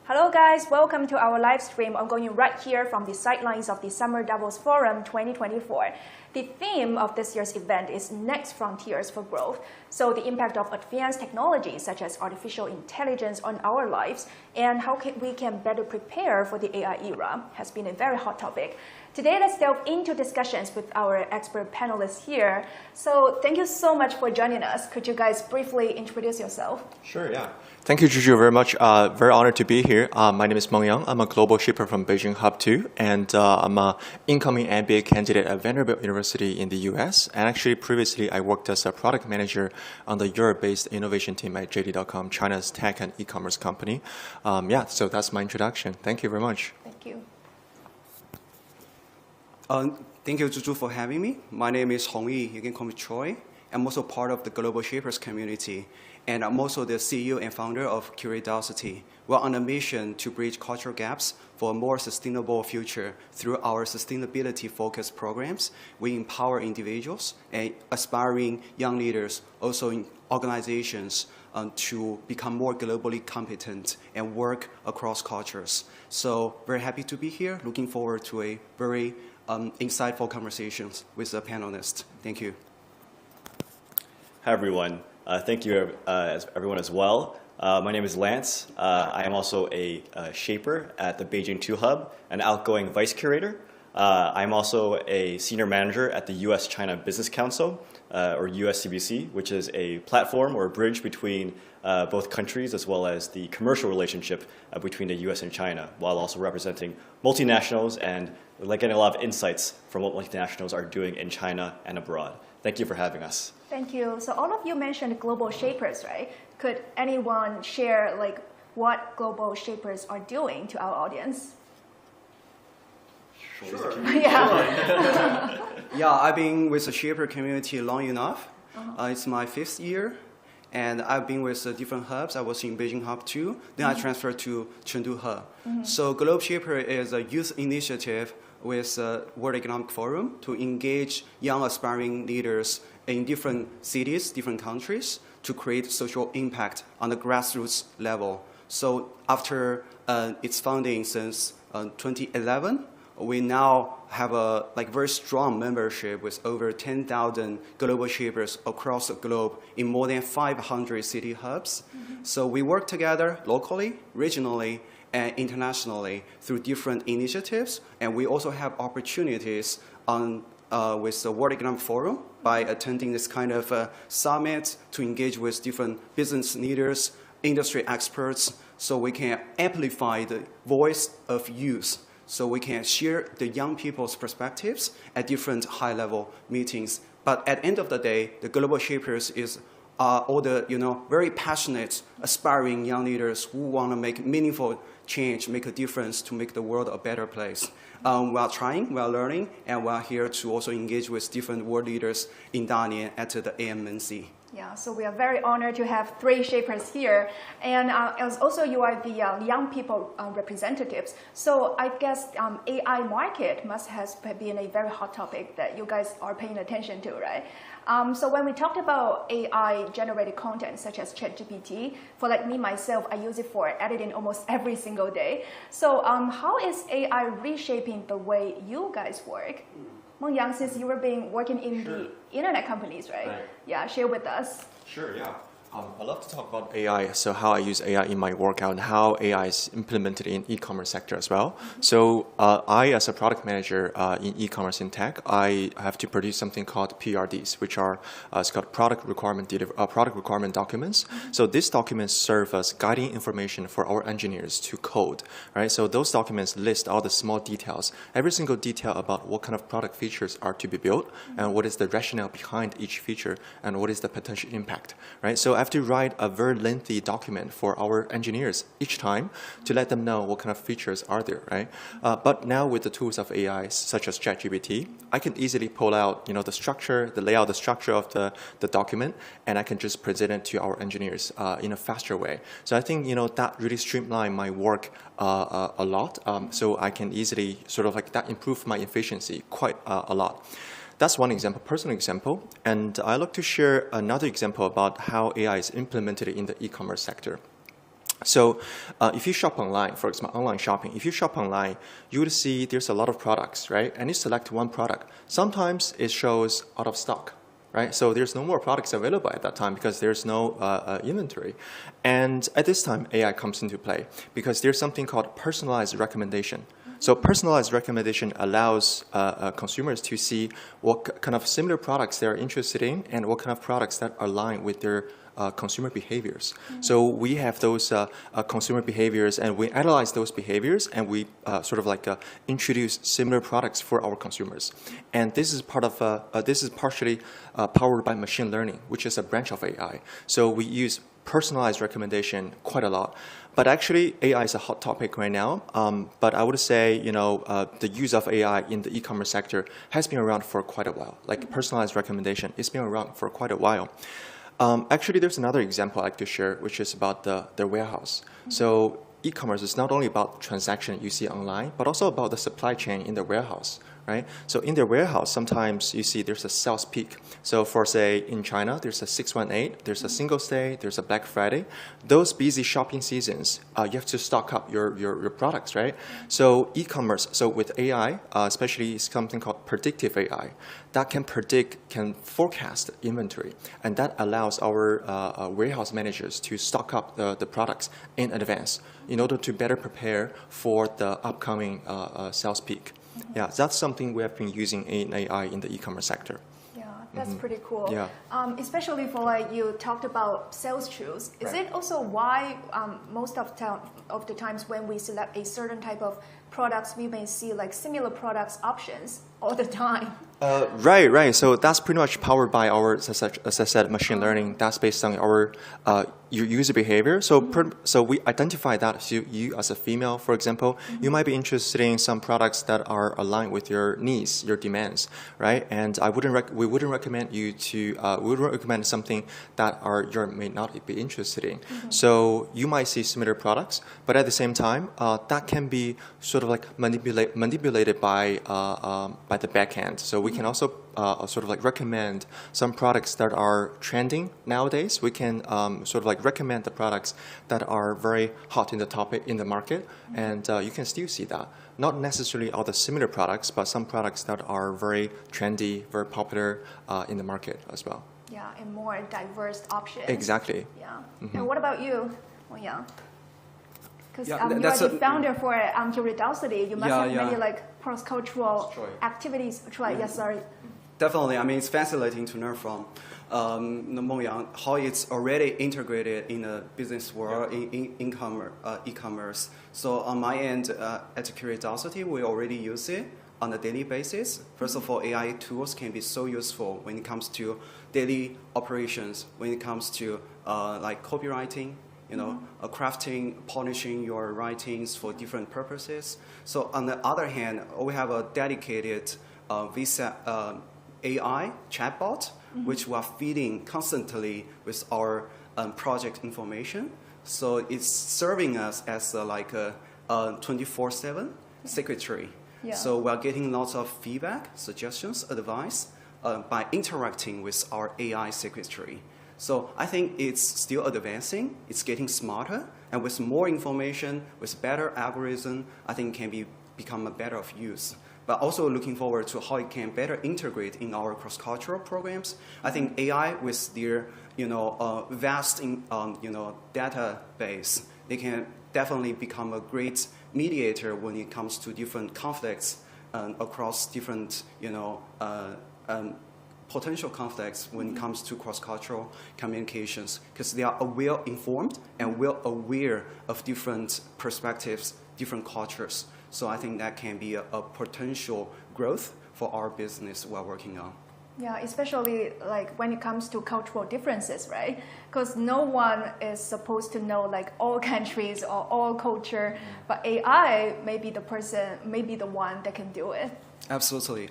Hello guys, welcome to our live stream ongoing right here from the sidelines of the Summer Davos Forum 2024. The theme of this year's event is Next Frontiers for Growth. So the impact of advanced technologies such as artificial intelligence on our lives and how we can better prepare for the AI era has been a very hot topic. Today, let's delve into discussions with our expert panelists here. So thank you so much for joining us. Could you guys briefly introduce yourself? Sure, yeah. Thank you, Juju, very much. Very honored to be here. My name is Meng Yang. I'm a global shipper from Beijing Hub 2, and I'm an incoming MBA candidate at Vanderbilt University in the US. And actually, previously, I worked as a product manager on the Europe-based innovation team at JD.com, China's tech and e-commerce company. So that's my introduction. Thank you very much. Thank you. Thank you, Juju, for having me. My name is Hong Yi. You can call me Troy. I'm also part of the Global Shapers community, and I'm also the CEO and founder of Curiosity. We're on a mission to bridge cultural gaps for a more sustainable future through our sustainability-focused programs. We empower individuals and aspiring young leaders, also in organizations, to become more globally competent and work across cultures. So very happy to be here. Looking forward to a very insightful conversations with the panelists. Thank you. Hi, everyone. Thank you, everyone, as well. My name is Lance. I am also a shaper at the Beijing 2 Hub, an outgoing vice curator. I'm also a senior manager at the U.S.-China Business Council, or USCBC, which is a platform or a bridge between both countries, as well as the commercial relationship between the U.S. and China, while also representing multinationals and getting a lot of insights from what multinationals are doing in China and abroad. Thank you for having us. Thank you. So all of you mentioned global shapers, right? Could anyone share what global shapers are doing to our audience? Sure. Yeah. Yeah, I've been with the shaper community long enough. It's my 5th year, and I've been with different hubs. I was in Beijing Hub 2, then I transferred to Chengdu Hub. So Global Shaper is a youth initiative with World Economic Forum to engage young aspiring leaders in different cities, different countries, to create social impact on the grassroots level. So after its founding since 2011, we now have a very strong membership with over 10,000 global shapers across the globe in more than 500 city hubs. So we work together locally, regionally, and internationally through different initiatives. And we also have opportunities with the World Economic Forum by attending this kind of summit to engage with different business leaders, industry experts, so we can amplify the voice of youth. So we can share the young people's perspectives at different high-level meetings. But at the end of the day, the global shapers is all the very passionate, aspiring young leaders who want to make meaningful change, make a difference to make the world a better place. We are trying, we are learning, and we are here to also engage with different world leaders in Dalian at the AMNC. Yeah, so we are very honored to have 3 shapers here. And also you are the young people representatives. So I guess AI market must have been a very hot topic that you guys are paying attention to, right? So when we talked about AI-generated content, such as ChatGPT, for me, myself, I use it for editing almost every single day. So how is AI reshaping the way you guys work? Meng Yang, since you were working in the internet companies, right? Yeah, share with us. Sure, yeah. I love to talk about AI, so how I use AI in my work and how AI is implemented in e-commerce sector as well. So I, as a product manager in e-commerce in tech, I have to produce something called PRDs, which are it's called product requirement documents. So these documents serve as guiding information for our engineers to code, right? So those documents list all the small details, every single detail about what kind of product features are to be built and what is the rationale behind each feature and what is the potential impact, right? So I have to write a very lengthy document for our engineers each time to let them know what kind of features are there, right? But now with the tools of AI, such as ChatGPT, I can easily pull out, the structure, the layout, the structure of the document, and I can just present it to our engineers in a faster way. So I think, that really streamlined my work a lot. So I can easily that improve my efficiency quite a lot. That's one example, personal example. And I'd like to share another example about how AI is implemented in the e-commerce sector. So if you shop online, for example, online shopping, if you shop online, you would see there's a lot of products, right? And you select one product. Sometimes it shows out of stock, right? So there's no more products available at that time because there's no inventory. And at this time, AI comes into play because there's something called personalized recommendation. So personalized recommendation allows consumers to see what kind of similar products they're interested in and what kind of products that align with their consumer behaviors. So we have those consumer behaviors and we analyze those behaviors and we sort of like introduce similar products for our consumers. And this is part of this is partially powered by machine learning, which is a branch of AI. So we use personalized recommendation quite a lot. But actually, AI is a hot topic right now. But I would say, the use of AI in the e-commerce sector has been around for quite a while. Like personalized recommendation, it's been around for quite a while. Actually, there's another example I'd like to share, which is about the warehouse. So e-commerce is not only about transaction you see online, but also about the supply chain in the warehouse, right? So in the warehouse, sometimes you see there's a sales peak. So for, say, in China, there's a 618, there's a Singles Day, there's a Black Friday. Those busy shopping seasons, you have to stock up your products, right? So e-commerce, so with AI, especially something called predictive AI, that can forecast inventory. And that allows our warehouse managers to stock up the products in advance in order to better prepare for the upcoming sales peak. Yeah, that's something we have been using in AI in the e-commerce sector. Yeah, that's pretty cool. Yeah. Especially for you talked about sales tools. Is Right. it also why most of the times when we select a certain type of products, we may see like similar products options all the time? Right. So that's pretty much powered by our, as I said, machine learning. That's based on our your user behavior. So we identify that you as a female, for example, you might be interested in some products that are aligned with your needs, your demands, right? And we wouldn't recommend you to we wouldn't recommend something that you may not be interested in. So you might see similar products, but at the same time, that can be sort of like manipulated by the back end. So we can also sort of like recommend some products that are trending nowadays. We can sort of like recommend the products that are very hot in the market, and you can still see that. Not necessarily all the similar products, but some products that are very trendy, very popular in the market as well. Yeah, and more diverse options. Exactly. Yeah. And what about you, Wang? Because Yeah, you are that's the a- founder for Curiosity. You must Yeah, have yeah. many like cross-cultural Troy. activities. Troy, yes, sorry. Definitely. I mean, it's fascinating to learn from Mongyang how it's already integrated in the business world, in e-commerce. So on my end, at Curiosity, we already use it on a daily basis. First of all, AI tools can be so useful when it comes to daily operations, when it comes to like copywriting, crafting, polishing your writings for different purposes. So on the other hand, we have a dedicated Visa AI chatbot, which we are feeding constantly with our project information. So it's serving us as like a 24/7 secretary. Yeah. So we are getting lots of feedback, suggestions, advice by interacting with our AI secretary. So I think it's still advancing, it's getting smarter, and with more information, with better algorithm, I think it can become a better of use. But also looking forward to how it can better integrate in our cross-cultural programs. I think AI with their vast database, they can definitely become a great mediator when it comes to different conflicts across different potential conflicts when it comes to cross-cultural communications, because they are well-informed and well-aware of different perspectives, different cultures. So I think that can be a potential growth for our business we're working on. Yeah, especially like when it comes to cultural differences, right? Because no one is supposed to know like all countries or all culture, but AI may be the one that can do it. Absolutely.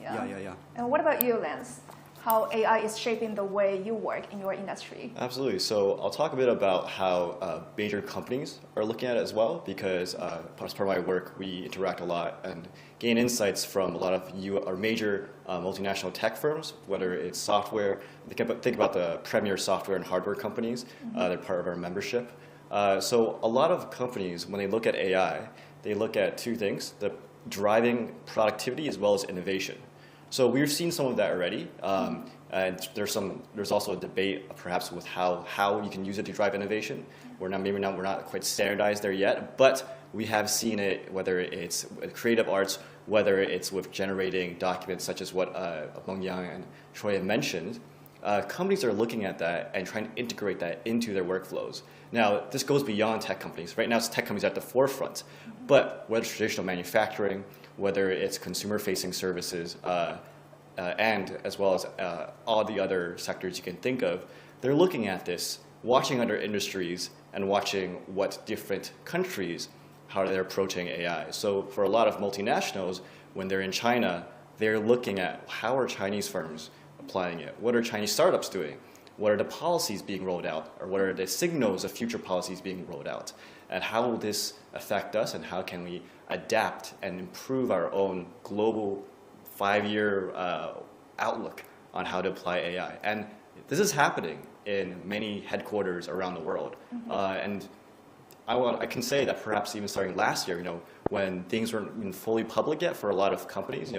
Yeah. Yeah. And what about you, Lance? How AI is shaping the way you work in your industry? Absolutely. So I'll talk a bit about how major companies are looking at it as well, because as part of my work, we interact a lot and gain insights from a lot of our major multinational tech firms, whether it's software. Think about the premier software and hardware companies. They're part of our membership. So a lot of companies, when they look at AI, they look at two things: the driving productivity as well as innovation. So we've seen some of that already, and there's also a debate perhaps with how you can use it to drive innovation. We're not quite standardized there yet, but we have seen it, whether it's with creative arts, whether it's with generating documents such as what Meng Yang and Troy have mentioned. Companies are looking at that and trying to integrate that into their workflows. Now, this goes beyond tech companies. Right now, it's tech companies at the forefront, but whether it's traditional manufacturing, whether it's consumer-facing services, and as well as all the other sectors you can think of, they're looking at this, watching other industries and watching what different countries, how they're approaching AI. So for a lot of multinationals, when they're in China, they're looking at how are Chinese firms applying it? What are Chinese startups doing? What are the policies being rolled out? Or what are the signals of future policies being rolled out? And how will this affect us, and how can we adapt and improve our own global 5-year outlook on how to apply AI? And this is happening in many headquarters around the world. And I can say that perhaps even starting last year, when things weren't even fully public yet for a lot of companies,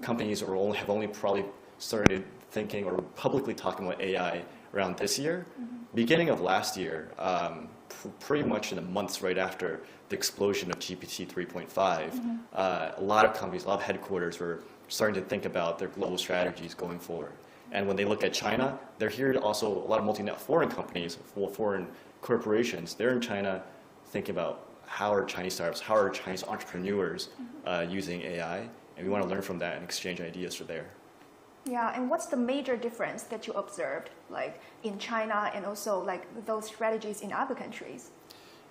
companies have only probably started thinking or publicly talking about AI around this year. Beginning of last year, pretty much in the months right after the explosion of GPT 3.5, a lot of companies, a lot of headquarters were starting to think about their global strategies going forward. And when they look at China, they're here to also, a lot of foreign companies, foreign corporations, they're in China thinking about how are Chinese startups, how are Chinese entrepreneurs using AI, and we want to learn from that and exchange ideas from there. Yeah, and what's the major difference that you observed, like in China and also like those strategies in other countries?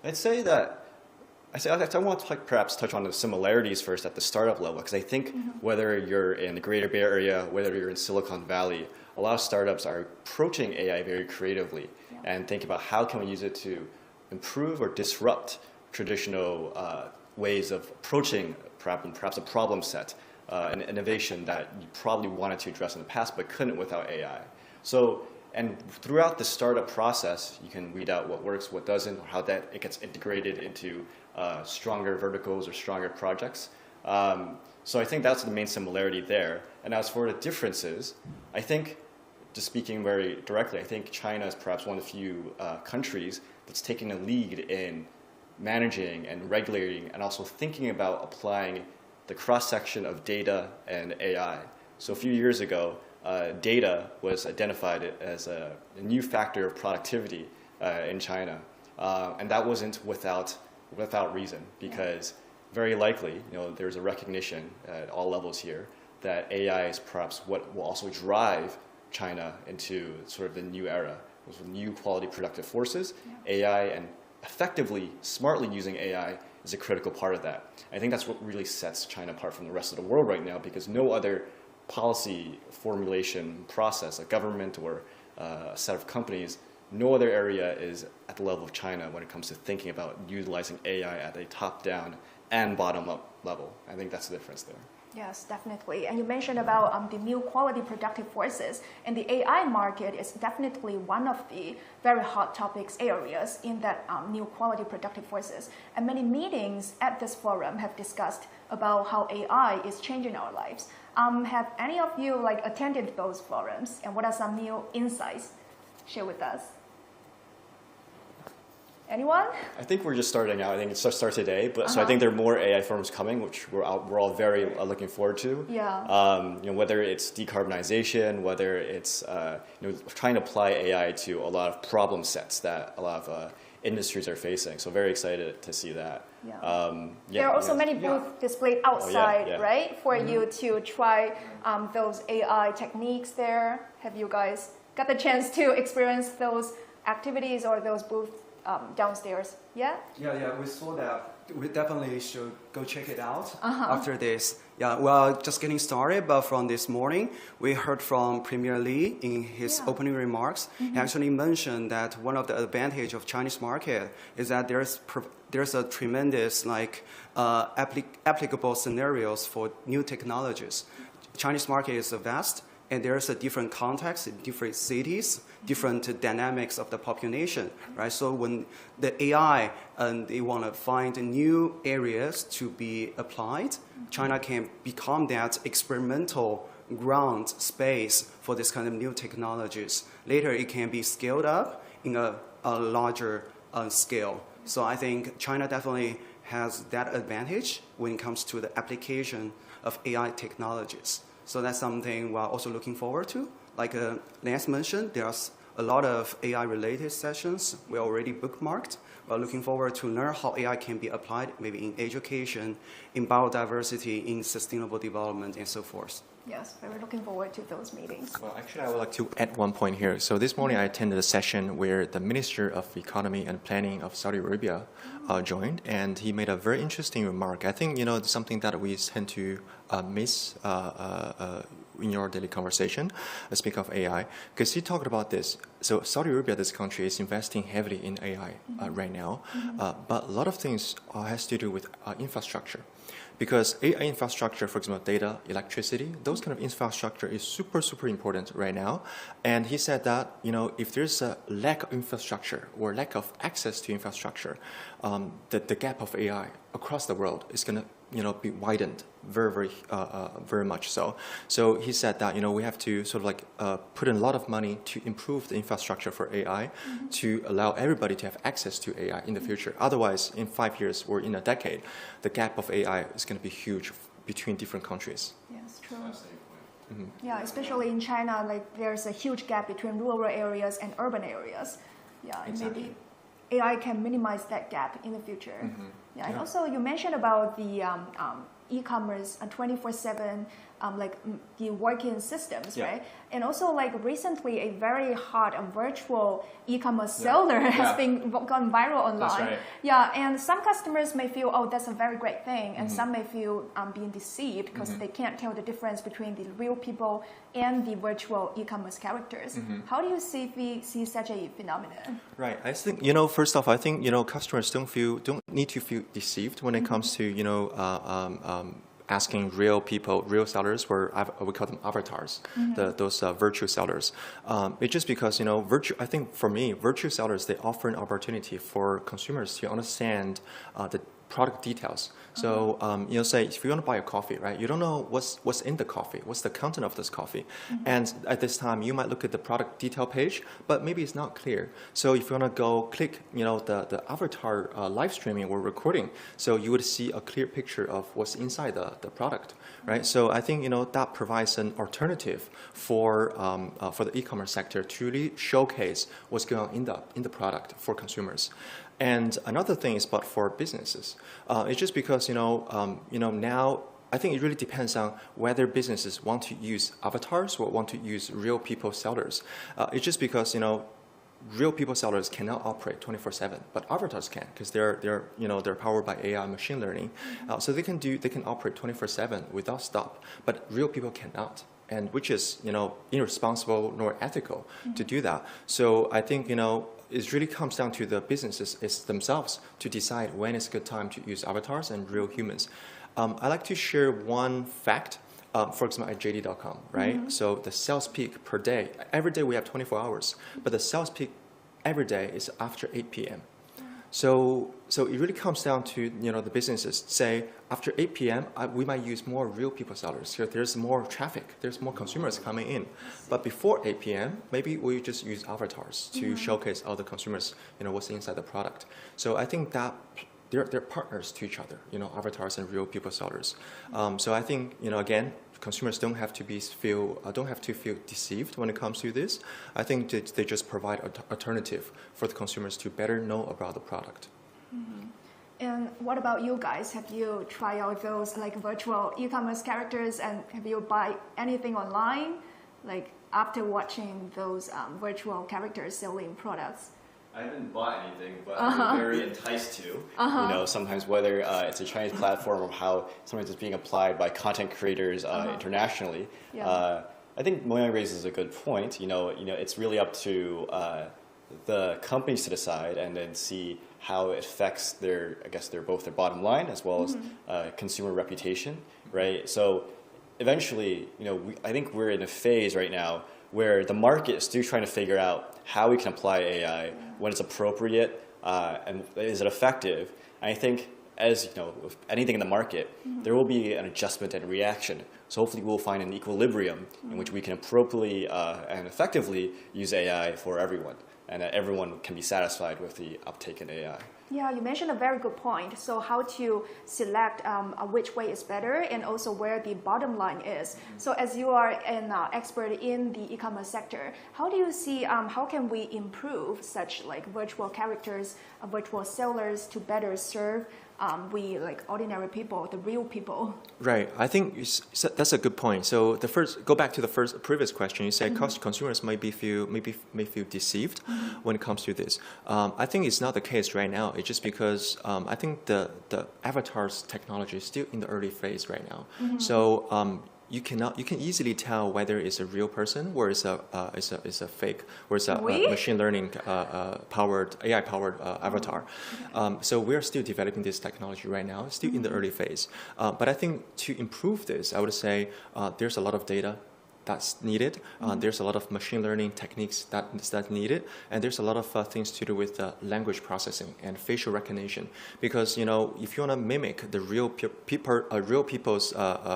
I'd say that I want to perhaps touch on the similarities first at the startup level, because I think whether you're in the Greater Bay Area, whether you're in Silicon Valley, a lot of startups are approaching AI very creatively and think about how can we use it to improve or disrupt traditional ways of approaching perhaps a problem set, an innovation that you probably wanted to address in the past but couldn't without AI. So, and throughout the startup process, you can weed out what works, what doesn't, or how that it gets integrated into stronger verticals or stronger projects. So I think that's the main similarity there. And as for the differences, I think, just speaking very directly, I think China is perhaps one of the few countries that's taking a lead in managing and regulating and also thinking about applying the cross-section of data and AI. So a few years ago, data was identified as a new factor of productivity in China. And that wasn't without reason, because very likely, there's a recognition at all levels here that AI is perhaps what will also drive China into sort of the new era, with new quality productive forces. AI and effectively, smartly using AI is a critical part of that. I think that's what really sets China apart from the rest of the world right now, because no other policy formulation process, a government or a set of companies, no other area is at the level of China when it comes to thinking about utilizing AI at a top-down and bottom-up level. I think that's the difference there. Yes, definitely. And you mentioned about the new quality productive forces, and the AI market is definitely one of the very hot topics areas in that new quality productive forces. And many meetings at this forum have discussed about how AI is changing our lives. Have any of you attended those forums, and what are some new insights? Share with us. Anyone? I think we're just starting out. I think it starts today, but so I think there are more AI firms coming, which we're all very looking forward to. Yeah. Whether it's decarbonization, whether it's trying to apply AI to a lot of problem sets that a lot of industries are facing. So very excited to see that. Yeah. There are also many booths displayed outside, right, for you to try those AI techniques there. Have you guys got the chance to experience those activities or those booths downstairs? Yeah, we saw that. We definitely should go check it out after this. Yeah, well, just getting started, but from this morning, we heard from Premier Li in his opening remarks. He actually mentioned that one of the advantage of Chinese market is that there's a tremendous applicable scenarios for new technologies. Chinese market is vast, and there's a different context in different cities, different dynamics of the population, right? So when the AI and they want to find new areas to be applied, China can become that experimental ground space for this kind of new technologies. Later, it can be scaled up in a larger scale. So I think China definitely has that advantage when it comes to the application of AI technologies. So that's something we're also looking forward to. Like Lance mentioned, there's a lot of AI-related sessions we already bookmarked. We're looking forward to learn how AI can be applied, maybe in education, in biodiversity, in sustainable development, and so forth. Yes, we're looking forward to those meetings. Well, actually, I would like to add one point here. So this morning, I attended a session where the Minister of Economy and Planning of Saudi Arabia joined, and he made a very interesting remark. I think, it's something that we tend to miss in your daily conversation. Speak of AI, because he talked about this. So Saudi Arabia, this country, is investing heavily in AI right now, but a lot of things has to do with infrastructure. Because AI infrastructure, for example, data, electricity, those kind of infrastructure is super, super important right now. And he said that, if there's a lack of infrastructure or lack of access to infrastructure, the gap of AI across the world is going to, be widened very much so. So he said that, we have to sort of like put in a lot of money to improve the infrastructure for AI to allow everybody to have access to AI in the future. Otherwise, in 5 years or in a decade, the gap of AI is going to be huge between different countries. Yes, true. Yeah, especially in China, like there's a huge gap between rural areas and urban areas. Yeah, and Exactly. maybe AI can minimize that gap in the future. Yeah, and also you mentioned about the e-commerce 24/7 the working systems, Yeah. right? And also like recently a very hot virtual e-commerce seller has been gone viral online. That's right. Yeah, and some customers may feel, oh, that's a very great thing, and some may feel being deceived because they can't tell the difference between the real people and the virtual e-commerce characters. How do you see such a phenomenon? Right. I think, first off, I think, customers don't need to feel deceived when it comes to, asking real people, real sellers, or we call them avatars, those virtual sellers. It's just because, I think for me, virtual sellers, they offer an opportunity for consumers to understand the product details. So, say if you want to buy a coffee, right? You don't know what's in the coffee, what's the content of this coffee, and at this time you might look at the product detail page, but maybe it's not clear. So if you want to go click, the avatar live streaming or recording, so you would see a clear picture of what's inside the product, right? So I think that provides an alternative for the e-commerce sector to really showcase what's going on in the product for consumers. And another thing is but for businesses. It's just because, now I think it really depends on whether businesses want to use avatars or want to use real people sellers. It's just because, real people sellers cannot operate 24/7, but avatars can because they're powered by AI machine learning. So they can operate 24/7 without stop, but real people cannot. And which is, irresponsible nor ethical to do that. So I think, it really comes down to the businesses themselves to decide when it's a good time to use avatars and real humans. I like to share one fact, for example, at JD.com, right? So the sales peak per day, every day we have 24 hours, but the sales peak every day is after 8 p.m. So it really comes down to, the businesses say after 8 p.m. We might use more real people sellers. Here there's more traffic, there's more consumers coming in. But before 8 p.m., maybe we just use avatars to showcase all the consumers, what's inside the product. So I think that they're partners to each other, avatars and real people sellers. So I think, again, consumers don't have to feel deceived when it comes to this. I think that they just provide an alternative for the consumers to better know about the product. And what about you guys? Have you tried out those virtual e-commerce characters, and have you buy anything online, after watching those virtual characters selling products? I haven't bought anything, but I'm very enticed to. Sometimes whether it's a Chinese platform or how sometimes it's being applied by content creators internationally. Yeah. I think Moyang raises a good point. It's really up to the companies to decide and then see how it affects both their bottom line as well as consumer reputation, right? So eventually, I think we're in a phase right now where the market is still trying to figure out how we can apply AI, when it's appropriate, and is it effective. And I think, as with anything in the market, there will be an adjustment and reaction. So hopefully we'll find an equilibrium in which we can appropriately and effectively use AI for everyone, and that everyone can be satisfied with the uptake in AI. Yeah, you mentioned a very good point. So how to select which way is better and also where the bottom line is. So as you are an expert in the e-commerce sector, how do you see, how can we improve such like virtual characters, virtual sellers to better serve we like ordinary people, the real people? Right. I think that's a good point. So go back to the previous question. You said consumers may feel deceived when it comes to this. I think it's not the case right now. It's just because I think the avatars technology is still in the early phase right now. So you can easily tell whether it's a real person or it's a fake, or it's a machine learning powered AI powered avatar. So we're still developing this technology right now. It's still in the early phase. But I think to improve this, I would say there's a lot of data that's needed. There's a lot of machine learning techniques that's needed, and there's a lot of things to do with language processing and facial recognition. Because if you want to mimic the real people's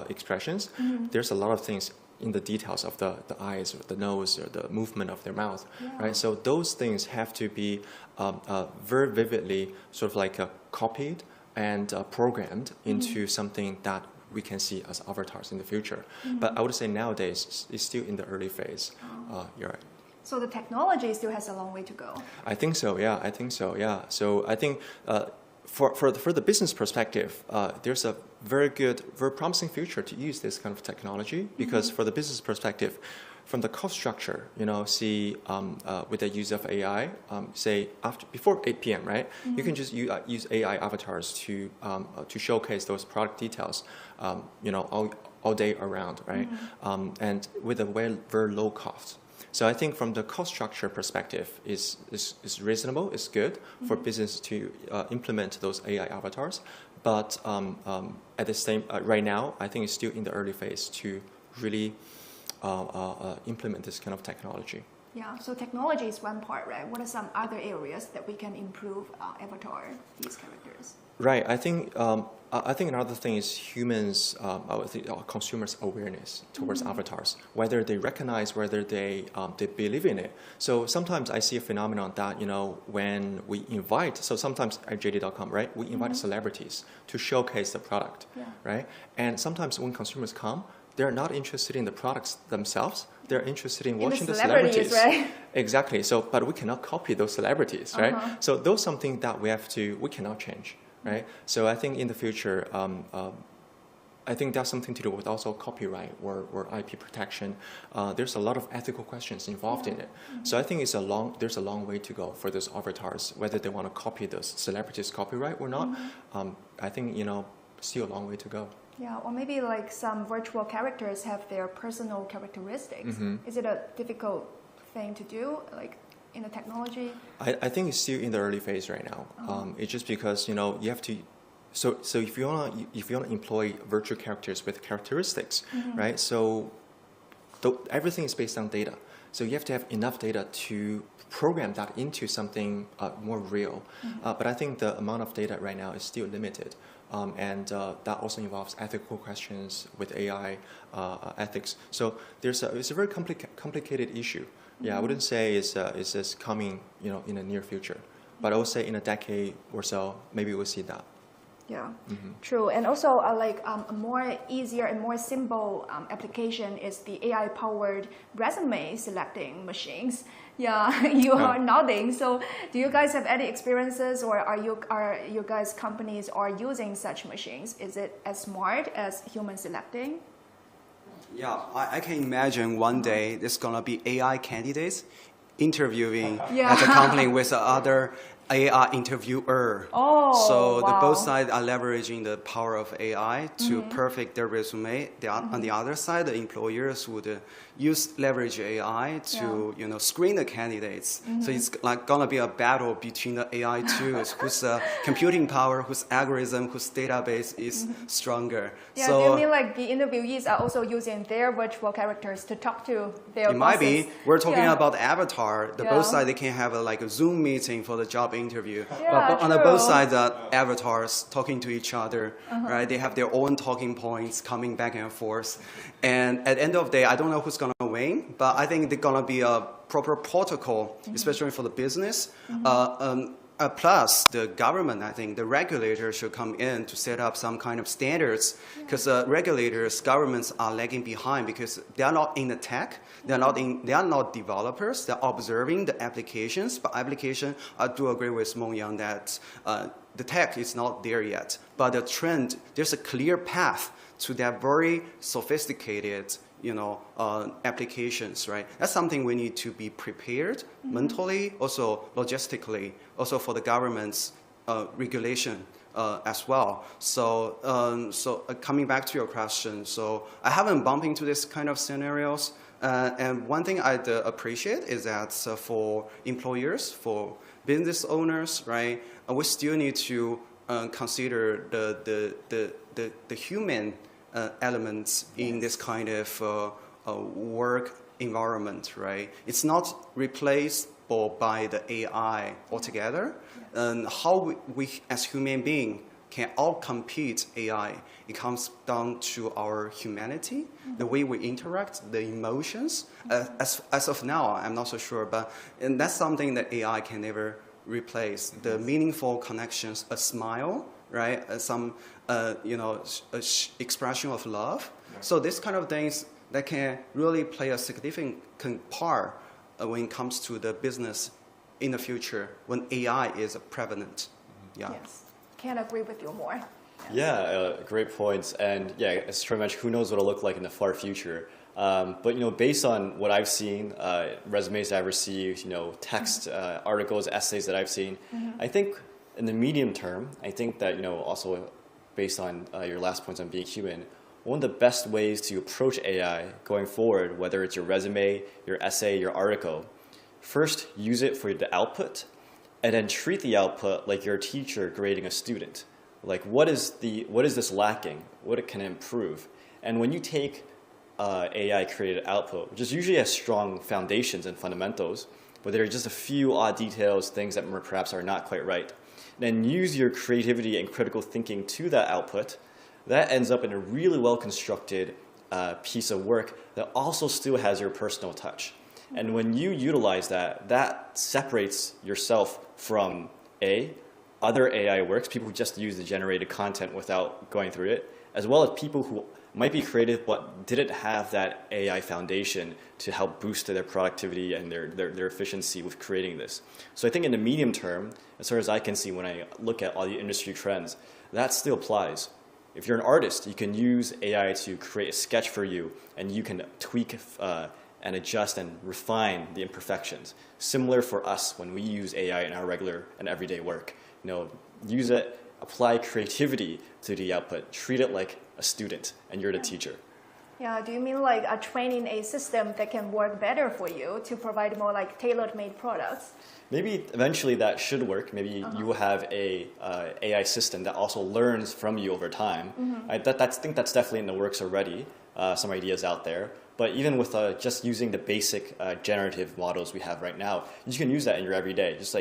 expressions, there's a lot of things in the details of the eyes or the nose or the movement of their mouth, right? So those things have to be very vividly sort of like copied and programmed into something that we can see as avatars in the future. But I would say nowadays it's still in the early phase. You're right. So the technology still has a long way to go. I think so, yeah. So I think for the business perspective, there's a very promising future to use this kind of technology, because for the business perspective, from the cost structure, with the use of AI, say before 8 p.m., right? You can just use AI avatars to showcase those product details, all day around, right? And with a very low cost. So I think from the cost structure perspective, is reasonable, it's good for business to implement those AI avatars. But at the same right now, I think it's still in the early phase to really implement this kind of technology. Yeah, so technology is one part, right? What are some other areas that we can improve avatar, these characters? Right. I think another thing is humans, consumers' awareness towards avatars, whether they recognize, whether they believe in it. So sometimes I see a phenomenon that when we invite, so sometimes at JD.com, right, we invite celebrities to showcase the product, right? And sometimes when consumers come, they're not interested in the products themselves. They're interested in watching the celebrities. Right? Exactly. So, but we cannot copy those celebrities, right? So those something that we cannot change, right? So I think in the future, I think that's something to do with also copyright or IP protection. There's a lot of ethical questions involved in it. So I think there's a long way to go for those avatars, whether they want to copy those celebrities' copyright or not. I think still a long way to go. Yeah, or maybe like some virtual characters have their personal characteristics. Is it a difficult thing to do, like in the technology? I think it's still in the early phase right now. It's just because you have to. So if you wanna employ virtual characters with characteristics, right? So everything is based on data. So you have to have enough data to program that into something more real. But I think the amount of data right now is still limited. And that also involves ethical questions with AI ethics. So it's a very complicated issue. Yeah, I wouldn't say it's just coming in the near future, but I would say in a decade or so, maybe we'll see that. Yeah, true. And also a more easier and more simple application is the AI-powered resume selecting machines. Yeah, you are nodding. So do you guys have any experiences, or are you guys companies are using such machines? Is it as smart as human selecting? Yeah, I can imagine one day there's gonna be AI candidates interviewing at a company with other AI interviewer. Oh, so wow. both sides are leveraging the power of AI to perfect their resume. On the other side, the employers would leverage AI to screen the candidates. So it's like gonna be a battle between the AI tools, whose computing power, whose algorithm, whose database is stronger. Yeah, so do you mean like the interviewees are also using their virtual characters to talk to their it might be. bosses? We're talking Yeah. about avatar. The Yeah. both sides, they can have a Zoom meeting for the job interview. Yeah, but on the both true. sides, avatars talking to each other, right? They have their own talking points coming back and forth. And at the end of the day, I don't know who's going to win, but I think there's going to be a proper protocol, especially for the business. Plus, the government, I think, the regulators should come in to set up some kind of standards, because regulators, governments are lagging behind because they are not in the tech, they are not developers, they're observing the applications. But application, I do agree with Meng Yang that the tech is not there yet. But the trend, there's a clear path to that very sophisticated applications, right? That's something we need to be prepared mentally, also logistically, also for the government's regulation as well. So, coming back to your question, so I haven't bumped into this kind of scenarios. And one thing I'd appreciate is that for employers, for business owners, right, we still need to consider the human elements in this kind of work environment, right? It's not replaceable by the AI altogether. And how we as human beings can outcompete AI, it comes down to our humanity, the way we interact, the emotions. As of now, I'm not so sure, and that's something that AI can never replace. The meaningful connections, a smile, right? Some expression of love. So this kind of things that can really play a significant part when it comes to the business in the future when AI is prevalent. Yeah. Yes, can't agree with you more. Yeah, great points. And yeah, as Troy mentioned, who knows what it'll look like in the far future. But based on what I've seen, resumes I've received, text, articles, essays that I've seen, I think in the medium term, I think that also based on your last points on being human, one of the best ways to approach AI going forward, whether it's your resume, your essay, your article, first use it for the output, and then treat the output like you're a teacher grading a student. Like what is this lacking? What can it improve? And when you take AI created output, which is usually has strong foundations and fundamentals, but there are just a few odd details, things that perhaps are not quite right, then use your creativity and critical thinking to that output, that ends up in a really well-constructed piece of work that also still has your personal touch. And when you utilize that, that separates yourself from other AI works, people who just use the generated content without going through it, as well as people who might be creative but didn't have that AI foundation to help boost their productivity and their efficiency with creating this. So I think in the medium term, as far as I can see when I look at all the industry trends, that still applies. If you're an artist, you can use AI to create a sketch for you, and you can tweak and adjust and refine the imperfections. Similar for us when we use AI in our regular and everyday work. Use it, apply creativity to the output, treat it like a student, and you're the teacher. Yeah, do you mean like training a system that can work better for you to provide more like tailor-made products? Maybe eventually that should work. Maybe you will have a AI system that also learns from you over time. I think that's definitely in the works already, some ideas out there. But even with just using the basic generative models we have right now, you can use that in your everyday. Just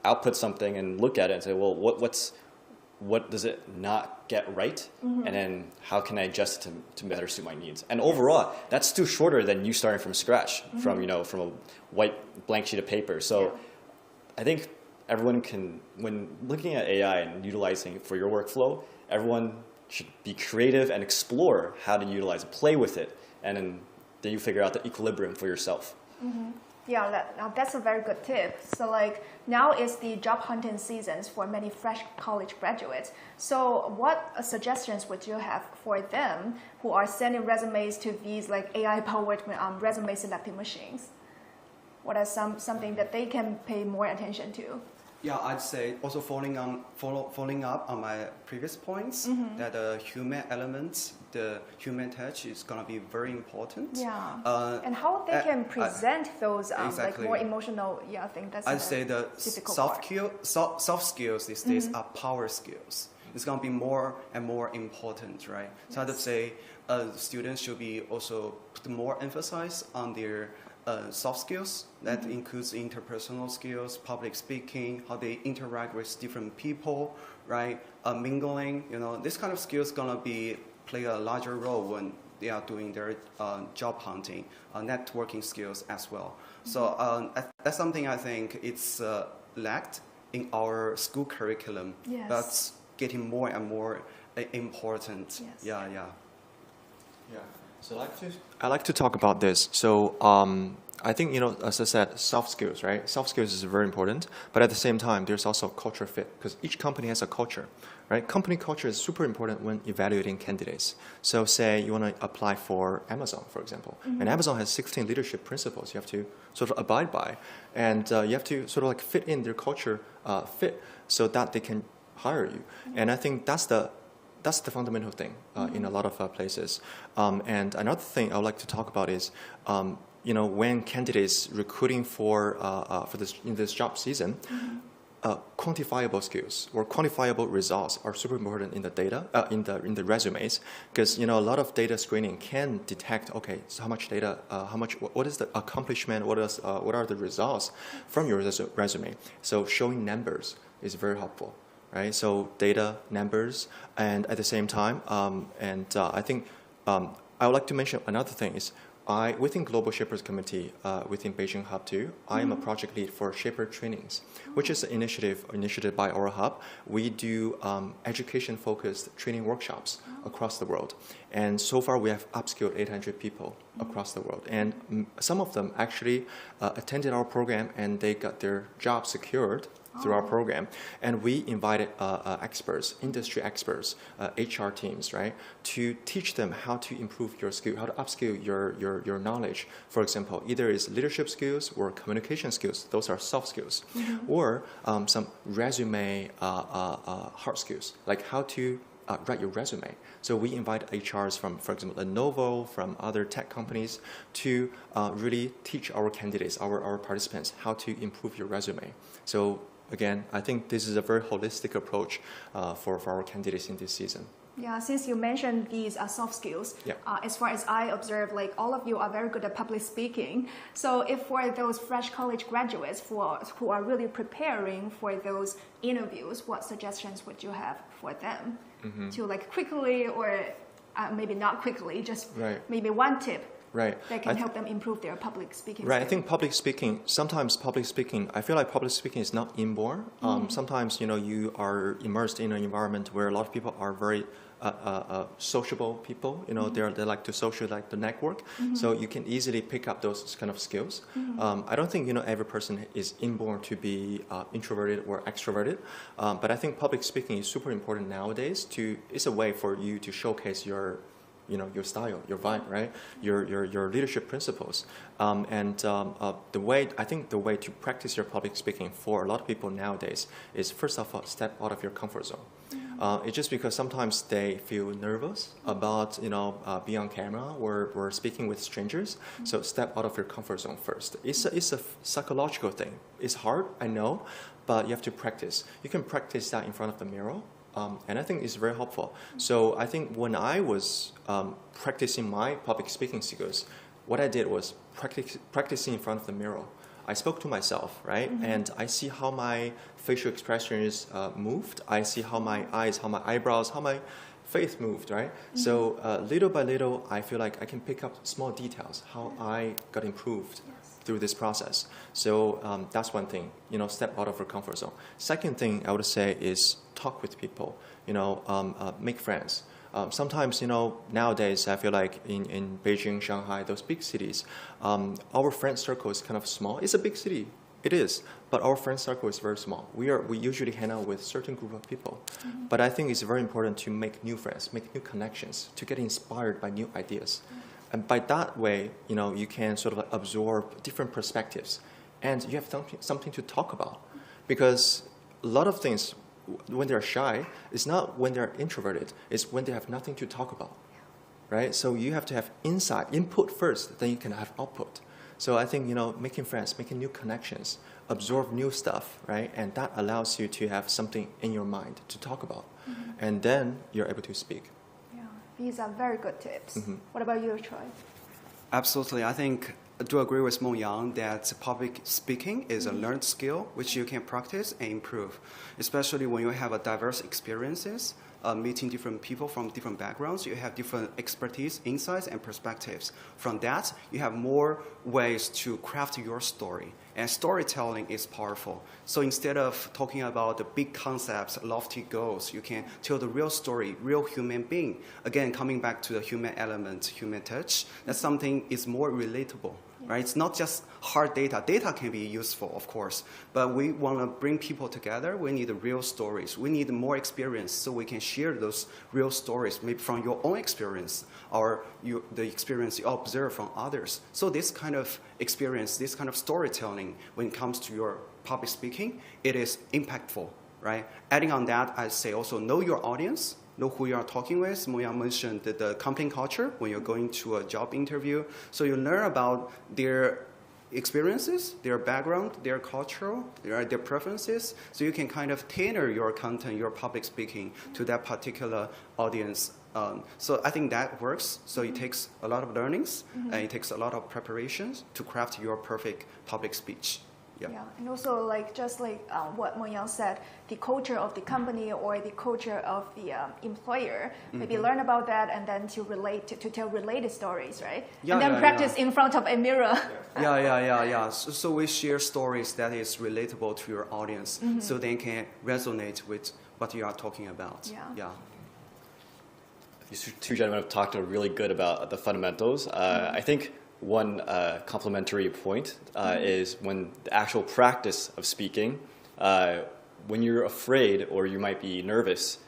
output something and look at it and say, well, what does it not get right? And then how can I adjust it to better suit my needs? And overall, that's still shorter than you starting from scratch, from a white blank sheet of paper. So I think everyone can, when looking at AI and utilizing it for your workflow, everyone should be creative and explore how to utilize it, play with it, and then you figure out the equilibrium for yourself. Yeah, that's a very good tip. So now is the job hunting seasons for many fresh college graduates. So what suggestions would you have for them who are sending resumes to these AI-powered resume selecting machines? What are something that they can pay more attention to? Yeah, I'd say also following up on my previous points that the human element, the human touch is gonna be very important. Yeah. And how they can present those like exactly. more emotional. Yeah, I think that's. I'd say the difficult soft skills these days are power skills. It's gonna be more and more important, right? So I'd say students should be also put more emphasis on their soft skills. That includes interpersonal skills, public speaking, how they interact with different people, right? Mingling, this kind of skills gonna play a larger role when they are doing their job hunting, networking skills as well. So that's something I think it's lacked in our school curriculum. Yes. That's getting more and more important. Yes. Yeah. So I like to talk about this. So I think, as I said, soft skills, right? Soft skills is very important, but at the same time, there's also culture fit because each company has a culture, right? Company culture is super important when evaluating candidates. So say you want to apply for Amazon, for example, and Amazon has 16 leadership principles you have to sort of abide by, and you have to sort of like fit in their culture fit so that they can hire you. And I think that's the fundamental thing in a lot of places. And another thing I would like to talk about is, when candidates recruiting for this job season, quantifiable skills or quantifiable results are super important in the data in the resumes, because a lot of data screening can detect, okay, so how much data, what is the accomplishment, what are the results from your resume. So showing numbers is very helpful. Right, so data, numbers, and at the same time, I think I would like to mention another thing is within Global Shapers Committee, within Beijing Hub 2, I am a project lead for Shaper Trainings, which is an initiative by our hub. We do education-focused training workshops across the world. And so far, we have upskilled 800 people across the world. And some of them actually attended our program, and they got their job secured through our program. And we invited experts, industry experts, HR teams, right, to teach them how to improve your skill, how to upskill your knowledge. For example, either it's leadership skills or communication skills. Those are soft skills. Or some resume hard skills, like how to write your resume. So we invite HRs from, for example, Lenovo, from other tech companies to really teach our candidates, our participants, how to improve your resume. So again, I think this is a very holistic approach for our candidates in this season. Yeah, since you mentioned these soft skills, as far as I observe, like all of you are very good at public speaking. So if for those fresh college graduates who are really preparing for those interviews, what suggestions would you have for them to like quickly or maybe not quickly, just maybe one tip that can help them improve their public speaking skills? I think sometimes public speaking, I feel like public speaking is not inborn. Sometimes, you are immersed in an environment where a lot of people are very sociable people. They like to social, like the network. So you can easily pick up those kind of skills. I don't think, every person is inborn to be introverted or extroverted. But I think public speaking is super important nowadays. It's a way for you to showcase your style, your vibe, right? Your leadership principles. The way to practice your public speaking for a lot of people nowadays is, first of all, step out of your comfort zone. It's just because sometimes they feel nervous about, being on camera or speaking with strangers. So step out of your comfort zone first. It's a psychological thing. It's hard, I know, but you have to practice. You can practice that in front of the mirror. And I think it's very helpful. So I think when I was practicing my public speaking skills, what I did was practicing in front of the mirror. I spoke to myself, right? And I see how my facial expressions moved. I see how my eyes, how my eyebrows, how my face moved, right? So little by little, I feel like I can pick up small details, how I got improved through this process. So that's one thing, step out of your comfort zone. Second thing I would say is talk with people, make friends. Sometimes, nowadays I feel like in Beijing, Shanghai, those big cities, our friend circle is kind of small. It's a big city, it is, but our friend circle is very small. We usually hang out with a certain group of people. But I think it's very important to make new friends, make new connections, to get inspired by new ideas. And by that way, you can sort of absorb different perspectives, and you have something to talk about. Because a lot of things, when they're shy, it's not when they're introverted, it's when they have nothing to talk about, right? So you have to have input first, then you can have output. So I think, making friends, making new connections, absorb new stuff, right? And that allows you to have something in your mind to talk about. And then you're able to speak. Yeah, these are very good tips. What about you, Troy? Absolutely. I do agree with Meng Yang that public speaking is a learned skill which you can practice and improve, especially when you have a diverse experiences, meeting different people from different backgrounds. You have different expertise, insights, and perspectives. From that, you have more ways to craft your story. And storytelling is powerful. So instead of talking about the big concepts, lofty goals, you can tell the real story, real human being. Again, coming back to the human element, human touch, that's something is more relatable, right? It's not just hard data. Data can be useful, of course, but we want to bring people together. We need real stories. We need more experience so we can share those real stories, maybe from your own experience or the experience you observe from others. So this kind of experience, this kind of storytelling, when it comes to your public speaking, it is impactful, right? Adding on that, I'd say also know your audience, know who you are talking with. Mo Yang mentioned the company culture when you're going to a job interview. So you learn about their experiences, their background, their cultural, their preferences. So you can kind of tailor your content, your public speaking to that particular audience. So I think that works. So it takes a lot of learnings and it takes a lot of preparations to craft your perfect public speech. Yeah. And also just like what Mo Yang said, the culture of the company or the culture of the employer, maybe learn about that and then to tell related stories, right? Yeah, and then yeah, practice in front of a mirror. Yeah. So we share stories that is relatable to your audience so they can resonate with what you are talking about. Yeah. These two gentlemen have talked really good about the fundamentals. I think one complementary point is when the actual practice of speaking, when you're afraid or you might be nervous,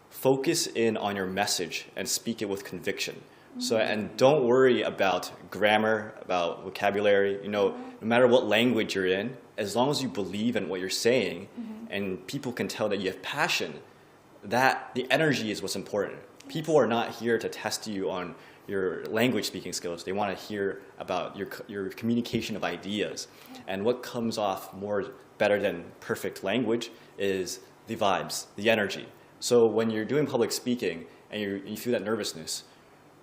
focus in on your message and speak it with conviction. So, and don't worry about grammar, about vocabulary, no matter what language you're in, as long as you believe in what you're saying and people can tell that you have passion, that the energy is what's important. People are not here to test you on your language speaking skills. They want to hear about your communication of ideas. And what comes off better than perfect language is the vibes, the energy. So when you're doing public speaking and you feel that nervousness,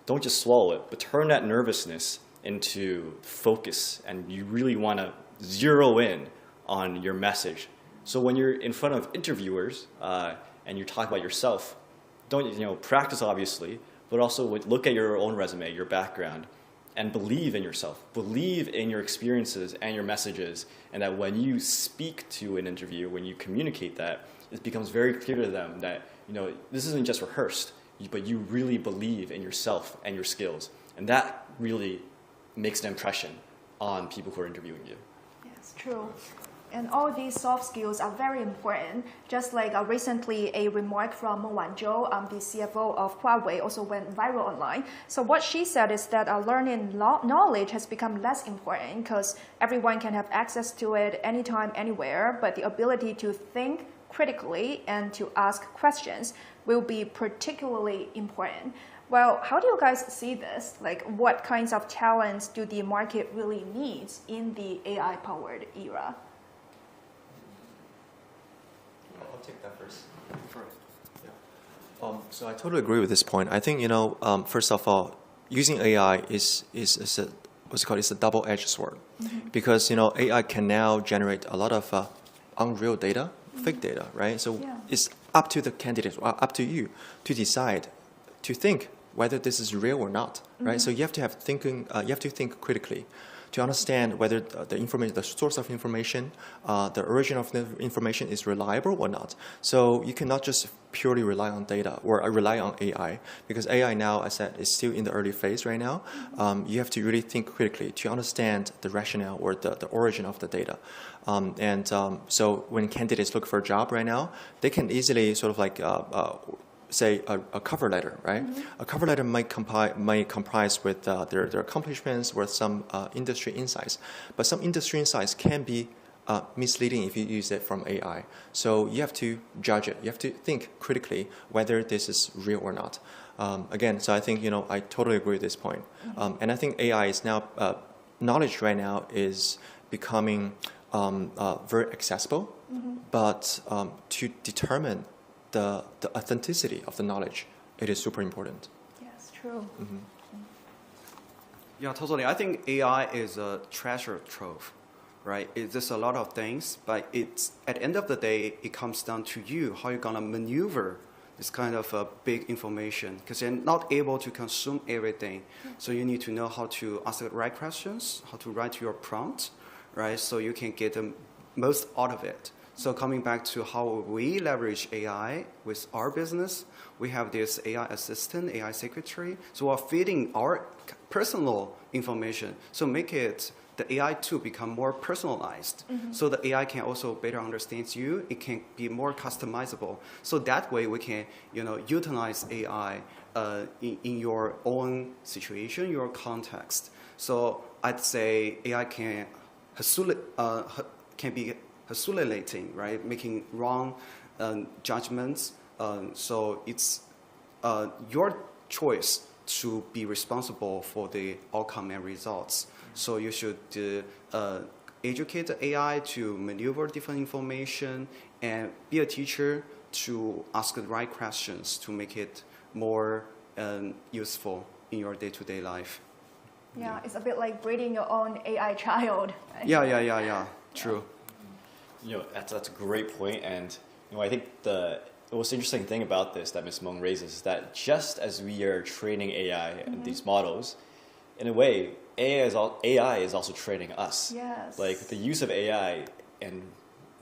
don't just swallow it, but turn that nervousness into focus, and you really want to zero in on your message. So when you're in front of interviewers and you talk about yourself, don't practice obviously, but also look at your own resume, your background, and believe in yourself. Believe in your experiences and your messages, and that when you speak to an interview, when you communicate that, it becomes very clear to them that this isn't just rehearsed, but you really believe in yourself and your skills, and that really makes an impression on people who are interviewing you. Yes, true. And all these soft skills are very important. Just like recently a remark from Mo Wanzhou, the CFO of Huawei, also went viral online. So what she said is that learning knowledge has become less important because everyone can have access to it anytime, anywhere, but the ability to think critically and to ask questions will be particularly important. Well, how do you guys see this? Like, what kinds of talents do the market really need in the AI-powered era? I'll take that first. Yeah. So I totally agree with this point. I think first of all, using AI is a double-edged sword, because AI can now generate a lot of unreal data, fake data, right? So it's up to the candidate, up to you to decide, to think whether this is real or not, right? So you have to have thinking. You have to think critically to understand whether the source of information, the origin of the information is reliable or not. So you cannot just purely rely on data or rely on AI, because AI now, as I said, is still in the early phase right now. You have to really think critically to understand the rationale or the origin of the data. So when candidates look for a job right now, they can easily sort of say a cover letter, right? A cover letter might comprise with their accomplishments, with some industry insights. But some industry insights can be misleading if you use it from AI. So you have to judge it. You have to think critically whether this is real or not. Again, so I think, I totally agree with this point. And I think AI is now, knowledge right now is becoming very accessible, but to determine the authenticity of the knowledge, it is super important. Yes, true. Yeah, totally. I think AI is a treasure trove, right? It's just a lot of things, but it's at the end of the day, it comes down to you, how you're gonna maneuver this kind of big information, because you're not able to consume everything. So you need to know how to ask the right questions, how to write your prompt, right? So you can get the most out of it. So coming back to how we leverage AI with our business, we have this AI assistant, AI secretary. So we're feeding our personal information. So make it, the AI tool become more personalized. So the AI can also better understand you. It can be more customizable. So that way we can, utilize AI in your own situation, your context. So I'd say AI can be hallucinating, right? Making wrong judgments. So it's your choice to be responsible for the outcome and results. So you should educate the AI to maneuver different information and be a teacher to ask the right questions to make it more useful in your day-to-day life. Yeah, it's a bit like breeding your own AI child. Right? Yeah. True. That's a great point, and I think the most interesting thing about this that Ms. Meng raises is that just as we are training AI and these models, in a way, AI is also training us. Yes. Like the use of AI and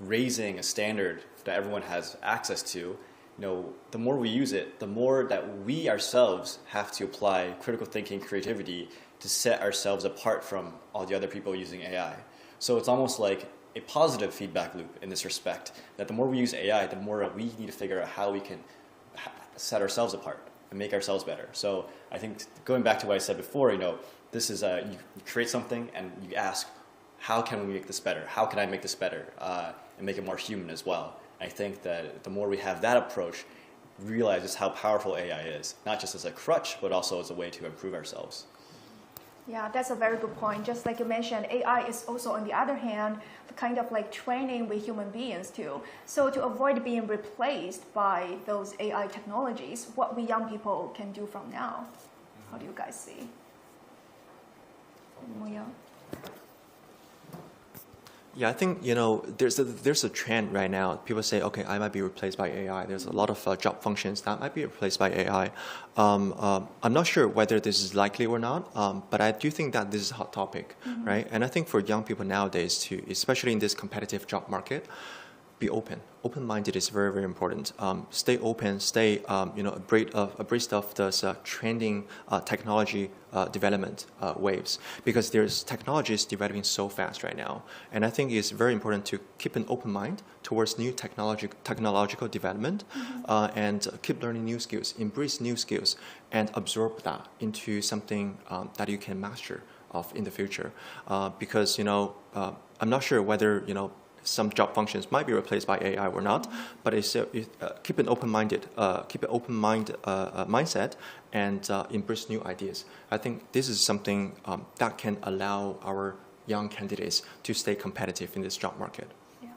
raising a standard that everyone has access to, the more we use it, the more that we ourselves have to apply critical thinking, creativity to set ourselves apart from all the other people using AI. So it's almost like a positive feedback loop in this respect, that the more we use AI, the more we need to figure out how we can set ourselves apart and make ourselves better. So I think going back to what I said before, this is you create something and you ask, how can we make this better? How can I make this better and make it more human as well? I think that the more we have that approach, realize just how powerful AI is, not just as a crutch, but also as a way to improve ourselves. Yeah, that's a very good point. Just like you mentioned, AI is also, on the other hand, kind of like training with human beings too. So to avoid being replaced by those AI technologies, what we young people can do from now? How do you guys see? Moya? Yeah, I think, there's a trend right now. People say, okay, I might be replaced by AI. There's a lot of job functions that might be replaced by AI. I'm not sure whether this is likely or not, but I do think that this is a hot topic, right? And I think for young people nowadays too, especially in this competitive job market, be open. Open-minded is very, very important. Stay open, stay abreast of this trending technology development waves, because there's technologies developing so fast right now. And I think it's very important to keep an open mind towards new technological development and keep learning new skills, embrace new skills, and absorb that into something that you can master of in the future. Because, I'm not sure whether, some job functions might be replaced by AI or not, but keep an open-minded, mindset and embrace new ideas. I think this is something that can allow our young candidates to stay competitive in this job market. Yeah.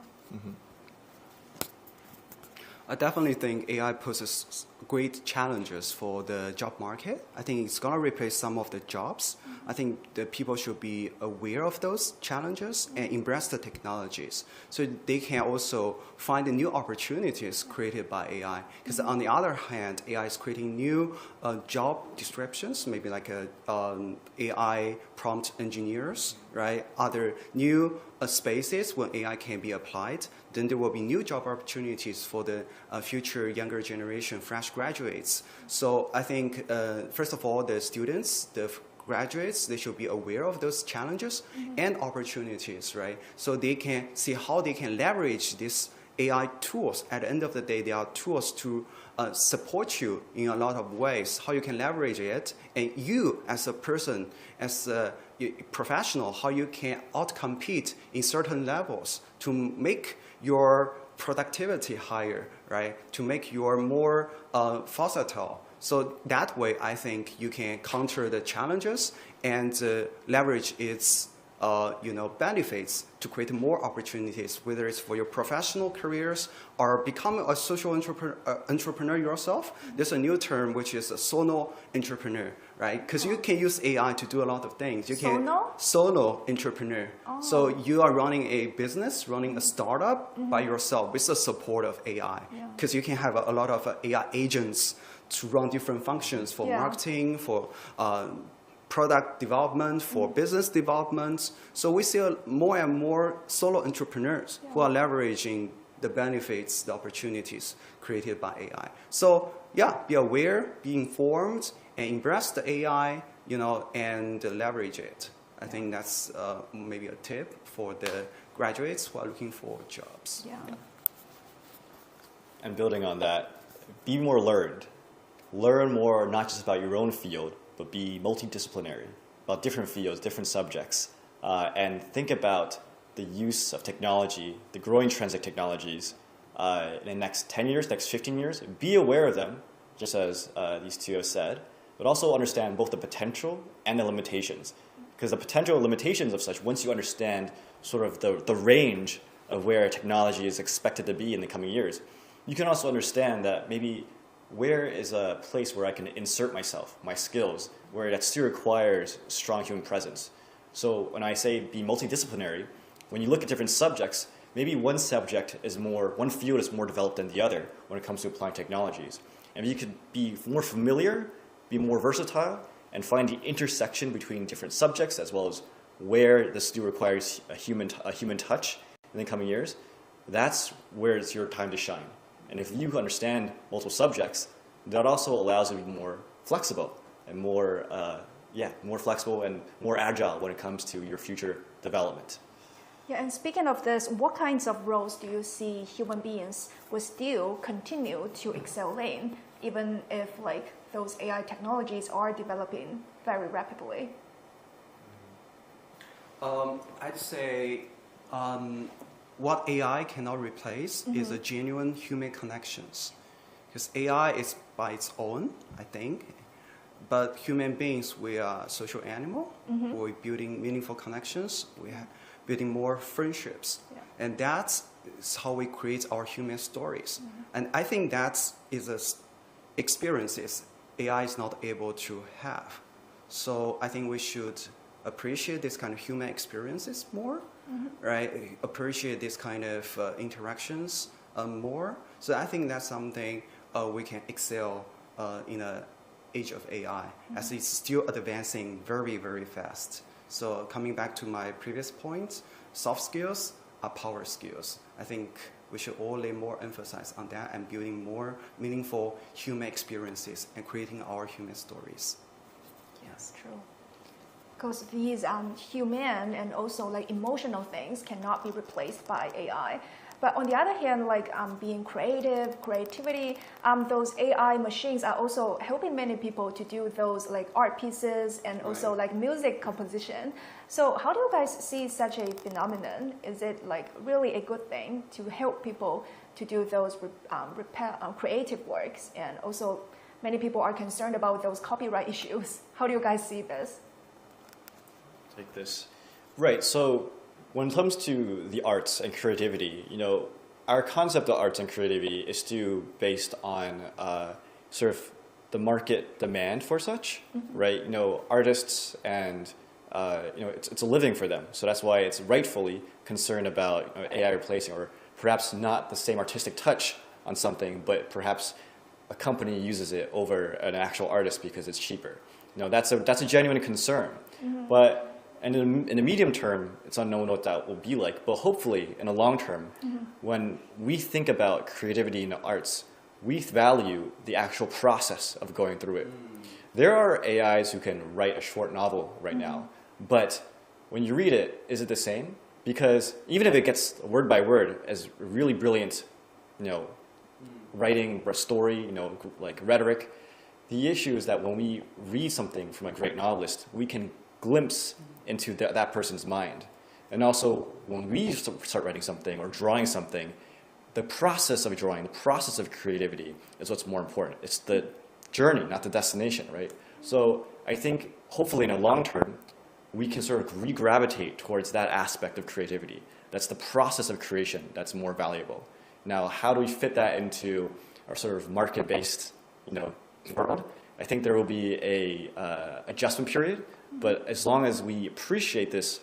I definitely think AI poses great challenges for the job market. I think it's going to replace some of the jobs. I think the people should be aware of those challenges and embrace the technologies so they can also find the new opportunities created by AI. Because on the other hand, AI is creating new job descriptions, maybe like AI prompt engineers, right? Other new spaces where AI can be applied. Then there will be new job opportunities for the future younger generation, fresh graduates. So I think, first of all, the students, the graduates, they should be aware of those challenges and opportunities, right? So they can see how they can leverage this AI tools. At the end of the day, they are tools to support you in a lot of ways, how you can leverage it, and you as a person, as a professional, how you can outcompete in certain levels to make your productivity higher, right? To make you more versatile. So that way, I think you can counter the challenges and leverage its benefits to create more opportunities, whether it's for your professional careers or becoming a social entrepreneur yourself. There's a new term which is a solo entrepreneur, right? Because you can use AI to do a lot of things. You can solo entrepreneur. So you are running a business, running a startup by yourself with the support of AI. Because you can have a lot of AI agents to run different functions for marketing, for product development, for business development. So we see more and more solo entrepreneurs who are leveraging the benefits, the opportunities created by AI. So be aware, be informed, and embrace the AI, and leverage it. I think that's maybe a tip for the graduates who are looking for jobs. And building on that, be more learned. Learn more not just about your own field, but be multidisciplinary, about different fields, different subjects, and think about the use of technology, the growing trends of technologies in the next 10 years, next 15 years. Be aware of them, just as these two have said, but also understand both the potential and the limitations. Because the potential limitations of such, once you understand sort of the range of where technology is expected to be in the coming years, you can also understand that maybe where is a place where I can insert myself, my skills, where that still requires strong human presence. So when I say be multidisciplinary, when you look at different subjects, maybe one field is more developed than the other when it comes to applying technologies. And you could be more familiar, be more versatile, and find the intersection between different subjects as well as where this still requires a human touch in the coming years. That's where it's your time to shine. And if you understand multiple subjects, that also allows you to be more flexible and more flexible and more agile when it comes to your future development. Yeah, and speaking of this, what kinds of roles do you see human beings will still continue to excel in, even if those AI technologies are developing very rapidly? I'd say what AI cannot replace is a genuine human connections. Because AI is by its own, I think, but human beings, we are social animal. We're building meaningful connections. We're building more friendships. And that's how we create our human stories. And I think that is experiences AI is not able to have. So I think we should appreciate this kind of human experiences more, right? Appreciate this kind of interactions more. So I think that's something we can excel in an age of AI, as it's still advancing very, very fast. So coming back to my previous point, soft skills are power skills. I think we should all lay more emphasis on that and building more meaningful human experiences and creating our human stories. Yes, true. Because these human and also emotional things cannot be replaced by AI. But on the other hand, being creativity, those AI machines are also helping many people to do those art pieces and also music composition. So how do you guys see such a phenomenon? Is it really a good thing to help people to do those creative works? And also many people are concerned about those copyright issues. How do you guys see this? Take this. Right, so when it comes to the arts and creativity, our concept of arts and creativity is still based on sort of the market demand for such, right? Artists and it's a living for them, so that's why it's rightfully concerned about AI replacing, or perhaps not the same artistic touch on something, but perhaps a company uses it over an actual artist because it's cheaper. That's a genuine concern, but. And in the medium term, it's unknown what that will be like. But hopefully, in the long term, when we think about creativity in the arts, we value the actual process of going through it. There are AIs who can write a short novel right now, but when you read it, is it the same? because even if it gets word by word as really brilliant, writing or story, like rhetoric, the issue is that when we read something from a great novelist, we can glimpse into that person's mind. And also, when we start writing something or drawing something, the process of drawing, the process of creativity is what's more important. It's the journey, not the destination, right? So I think hopefully in the long term, we can sort of re-gravitate towards that aspect of creativity. That's the process of creation that's more valuable. Now, how do we fit that into our sort of market-based, world? I think there will be a adjustment period, but as long as we appreciate this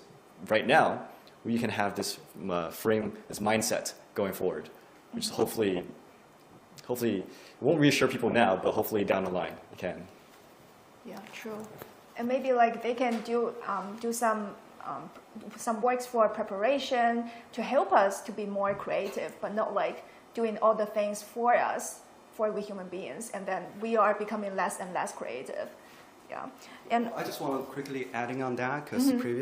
right now, we can have this frame, this mindset going forward, which hopefully won't reassure people now, but hopefully down the line it can. Yeah, true. And maybe like they can do some works for preparation to help us to be more creative, but not like doing all the things for us, for we human beings, and then we are becoming less and less creative. Yeah. And I just want to quickly adding on that because very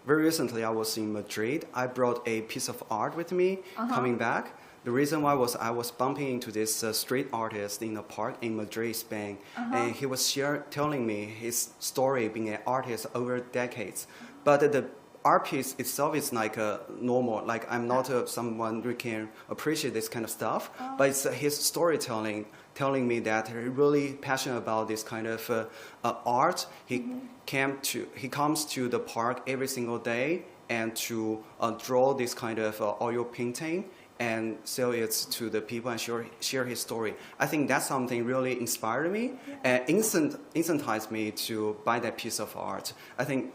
recently I was in Madrid. I brought a piece of art with me coming back. The reason why was I was bumping into this street artist in a park in Madrid, Spain, and he was telling me his story being an artist over decades. But the art piece itself is like a normal, like I'm not someone who can appreciate this kind of stuff, but it's his storytelling telling me that he's really passionate about this kind of art. He comes to the park every single day and to draw this kind of oil painting and sell it to the people and share his story. I think that's something really inspired me and incentivized me to buy that piece of art. I think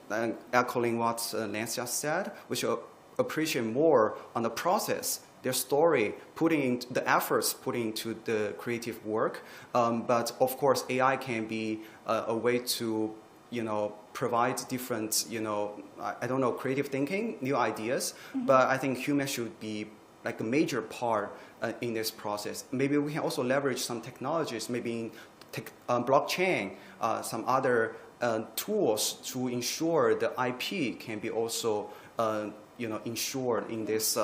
echoing what Lance just said, we should appreciate more on the process, their story, the efforts put into the creative work. But of course, AI can be a way to provide different, creative thinking, new ideas. But I think humans should be like a major part in this process. Maybe we can also leverage some technologies, maybe in blockchain, some other tools to ensure the IP can be also ensured in this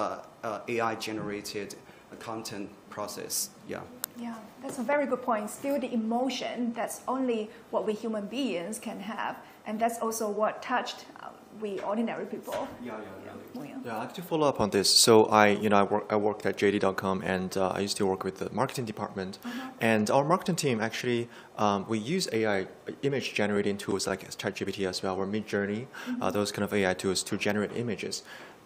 AI-generated content process. Yeah. Yeah, that's a very good point. Still the emotion, that's only what we human beings can have. And that's also what touched we ordinary people. Yeah, I'd like to follow up on this. So I worked at JD.com and I used to work with the marketing department. And our marketing team actually, we use AI image generating tools like ChatGPT as well, or Midjourney, those kind of AI tools to generate images.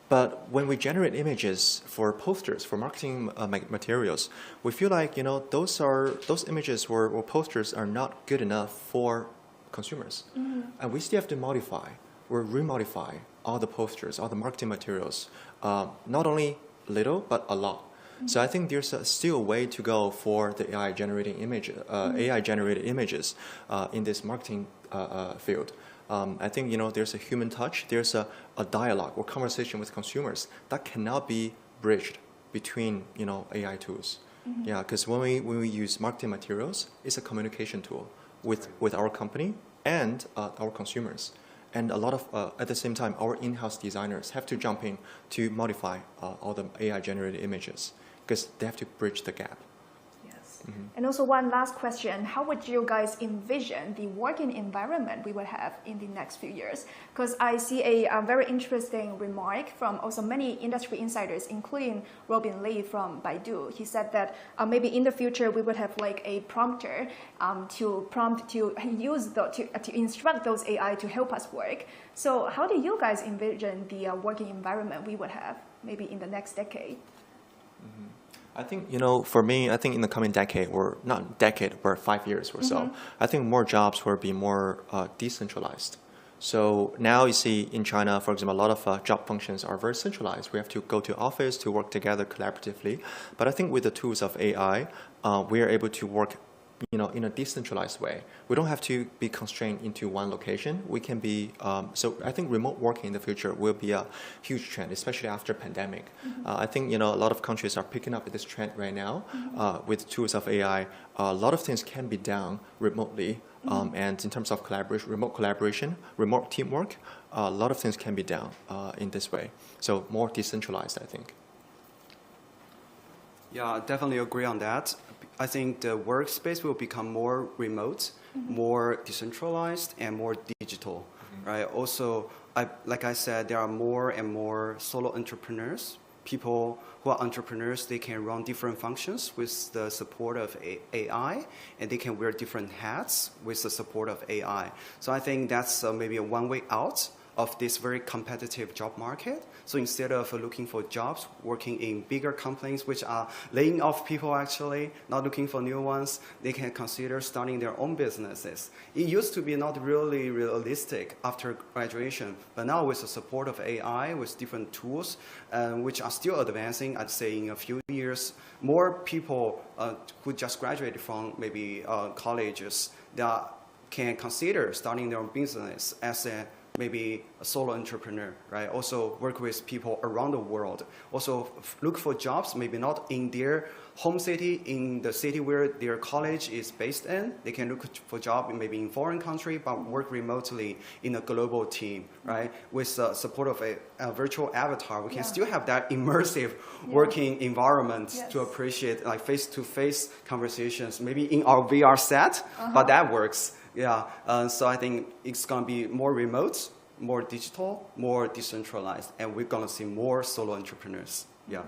But when we generate images for posters, for marketing materials, we feel like those images or posters are not good enough for consumers, and we still have to modify or remodify all the posters, all the marketing materials, not only little but a lot. So I think there's still a way to go for the AI generated images in this marketing field. I think there's a human touch, there's a dialogue or conversation with consumers that cannot be bridged between AI tools. Yeah, because when we use marketing materials, it's a communication tool with our company and our consumers. And a lot of, at the same time, our in-house designers have to jump in to modify all the AI-generated images because they have to bridge the gap. Yes. And also one last question, how would you guys envision the working environment we will have in the next few years? Because I see a very interesting remark from also many industry insiders, including Robin Lee from Baidu. He said that maybe in the future we would have like a prompter to instruct those AI to help us work. So how do you guys envision the working environment we would have maybe in the next decade? I think, for me, I think in the coming decade, or not decade, but 5 years or so, I think more jobs will be more decentralized. So now you see in China, for example, a lot of job functions are very centralized. We have to go to office to work together collaboratively. But I think with the tools of AI, we are able to work in a decentralized way. We don't have to be constrained into one location. We can be, so I think remote working in the future will be a huge trend, especially after pandemic. I think, a lot of countries are picking up this trend right now with tools of AI. A lot of things can be done remotely. And in terms of remote collaboration, remote teamwork, a lot of things can be done in this way. So more decentralized, I think. Yeah, I definitely agree on that. I think the workspace will become more remote, more decentralized, and more digital, right? Also, like I said, there are more and more solo entrepreneurs. People who are entrepreneurs, they can run different functions with the support of AI, and they can wear different hats with the support of AI. So I think that's maybe a one way out of this very competitive job market. So instead of looking for jobs, working in bigger companies which are laying off people actually, not looking for new ones, they can consider starting their own businesses. It used to be not really realistic after graduation, but now with the support of AI, with different tools, which are still advancing, I'd say in a few years, more people who just graduated from maybe colleges that can consider starting their own business as maybe a solo entrepreneur, right? Also work with people around the world. Also look for jobs, maybe not in their home city, in the city where their college is based in. They can look for job maybe in foreign country, but work remotely in a global team, right? With the support of a virtual avatar, we can still have that immersive working environment to appreciate like face-to-face conversations, maybe in our VR set, but that works. Yeah, so I think it's going to be more remote, more digital, more decentralized, and we're going to see more solo entrepreneurs. Yeah.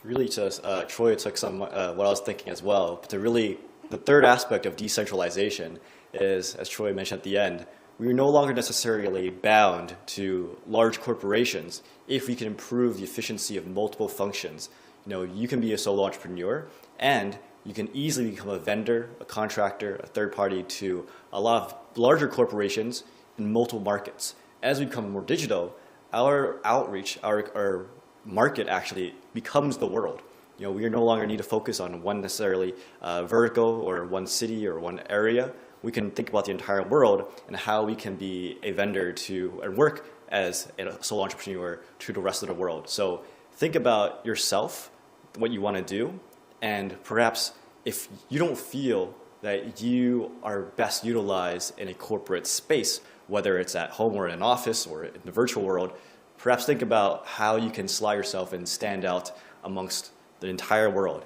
Really, Troy took some what I was thinking as well. But the third aspect of decentralization is, as Troy mentioned at the end, we're no longer necessarily bound to large corporations if we can improve the efficiency of multiple functions. You can be a solo entrepreneur, and you can easily become a vendor, a contractor, a third party to a lot of larger corporations in multiple markets. As we become more digital, our outreach, our market actually becomes the world. We no longer need to focus on one necessarily vertical or one city or one area. We can think about the entire world and how we can be a vendor to and work as a solo entrepreneur to the rest of the world. So think about yourself, what you want to do, and perhaps if you don't feel that you are best utilized in a corporate space, whether it's at home or in an office or in the virtual world, perhaps think about how you can slot yourself and stand out amongst the entire world,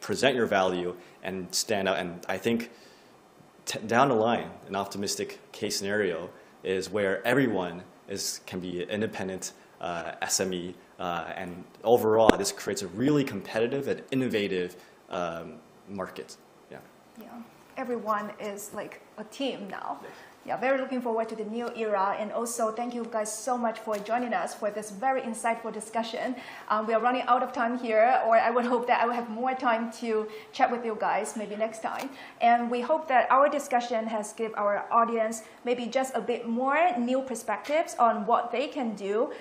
present your value and stand out. And I think down the line, an optimistic case scenario is where everyone can be an independent SME, and overall, this creates a really competitive and innovative market. Yeah, everyone is like a team now. Yeah, very looking forward to the new era, and also thank you guys so much for joining us for this very insightful discussion. We are running out of time here, or I would hope that I will have more time to chat with you guys maybe next time. And we hope that our discussion has given our audience maybe just a bit more new perspectives on what they can do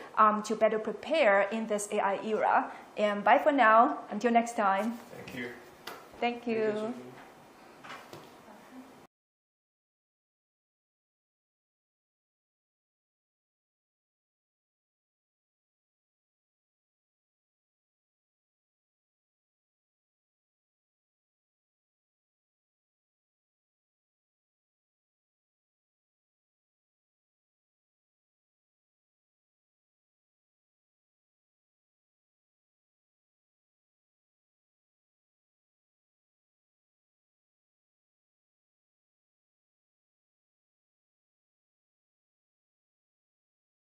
to better prepare in this AI era. And bye for now. Until next time. Thank you. Thank you.